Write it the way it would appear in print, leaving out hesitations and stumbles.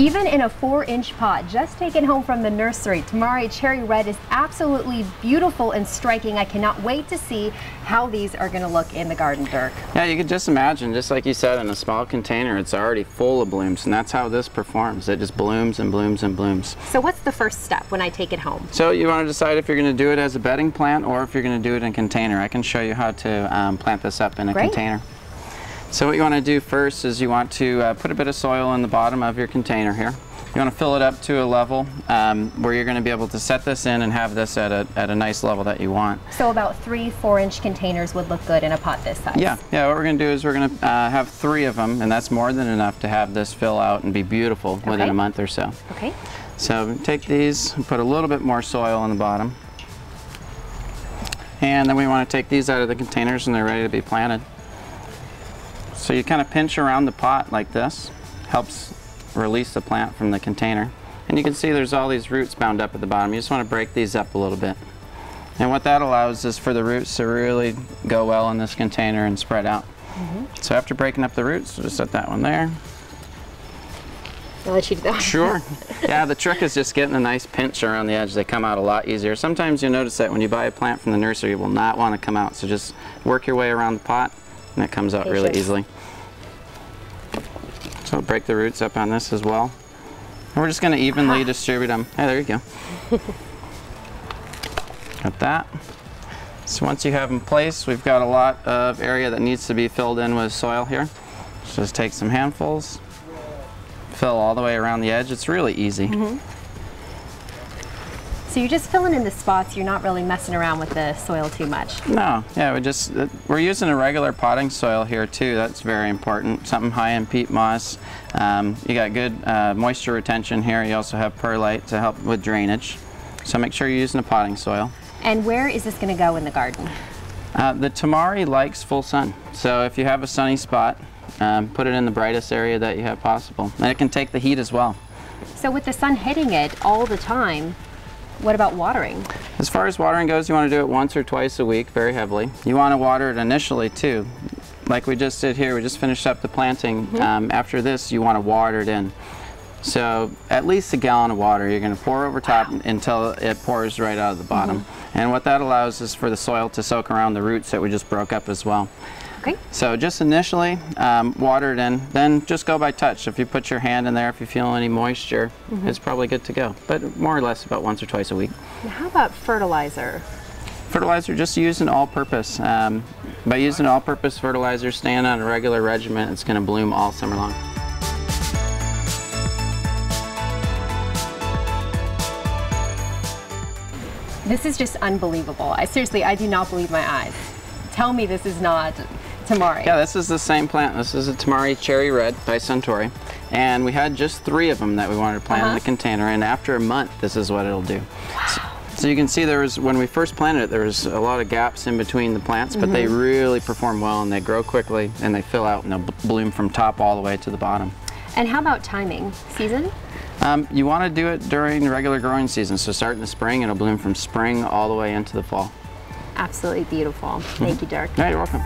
Even in a 4-inch pot, just taken home from the nursery, Temari Cherry Red is absolutely beautiful and striking. I cannot wait to see how these are going to look in the garden, Dirk. Yeah, you could just imagine, just like you said, in a small container, it's already full of blooms, and that's how this performs. It just blooms and blooms and blooms. So what's the first step when I take it home? So you want to decide if you're going to do it as a bedding plant or if you're going to do it in a container. I can show you how to plant this up in a container. So what you want to do first is you want to put a bit of soil in the bottom of your container here. You want to fill it up to a level where you're going to be able to set this in and have this at a nice level that you want. So about 3 4-inch containers would look good in a pot this size? Yeah, what we're going to do is we're going to have 3 of them, and that's more than enough to have this fill out and be beautiful within a month or so. Okay. So take these and put a little bit more soil on the bottom. And then we want to take these out of the containers and they're ready to be planted. So you kind of pinch around the pot like this, helps release the plant from the container. And you can see there's all these roots bound up at the bottom. You just want to break these up a little bit. And what that allows is for the roots to really go well in this container and spread out. So after breaking up the roots, we'll just set that one there. I'll let you do that. Sure. Yeah, the trick is just getting a nice pinch around the edge. They come out a lot easier. Sometimes you'll notice that when you buy a plant from the nursery, it will not want to come out. So just work your way around the pot and it comes out really easily. So break the roots up on this as well. And we're just going to evenly distribute them. Hey, there you go. Got that. So once you have them placed, we've got a lot of area that needs to be filled in with soil here. So just take some handfuls, fill all the way around the edge. It's really easy. So you're just filling in the spots, you're not really messing around with the soil too much? No, yeah, we're using a regular potting soil here too. That's very important. Something high in peat moss. You got good moisture retention here. You also have perlite to help with drainage. So make sure you're using a potting soil. And where is this going to go in the garden? The Temari likes full sun. So if you have a sunny spot, put it in the brightest area that you have possible. And it can take the heat as well. So with the sun hitting it all the time, what about watering? As far as watering goes, you want to do it once or twice a week, very heavily. You want to water it initially too. Like we just did here, we just finished up the planting. After this, you want to water it in. So at least a gallon of water you're going to pour over top until it pours right out of the bottom. And what that allows is for the soil to soak around the roots that we just broke up as well. Okay. So just initially water it in, then just go by touch. If you put your hand in there, if you feel any moisture, it's probably good to go. But more or less about once or twice a week. Now how about fertilizer? Fertilizer, just use an all-purpose. By using all-purpose fertilizer, staying on a regular regimen, it's going to bloom all summer long. This is just unbelievable. Seriously, I do not believe my eyes. Tell me this is not Temari. Yeah, this is the same plant. This is a Temari Cherry Red by Suntory. And we had just 3 of them that we wanted to plant in the container, and after a month, this is what it'll do. Wow. So you can see when we first planted it, there was a lot of gaps in between the plants, but they really perform well, and they grow quickly, and they fill out, and they'll bloom from top all the way to the bottom. And how about timing? Season? You want to do it during the regular growing season, so start in the spring, it'll bloom from spring all the way into the fall. Absolutely beautiful. Thank you, Dirk. Yeah, you're welcome.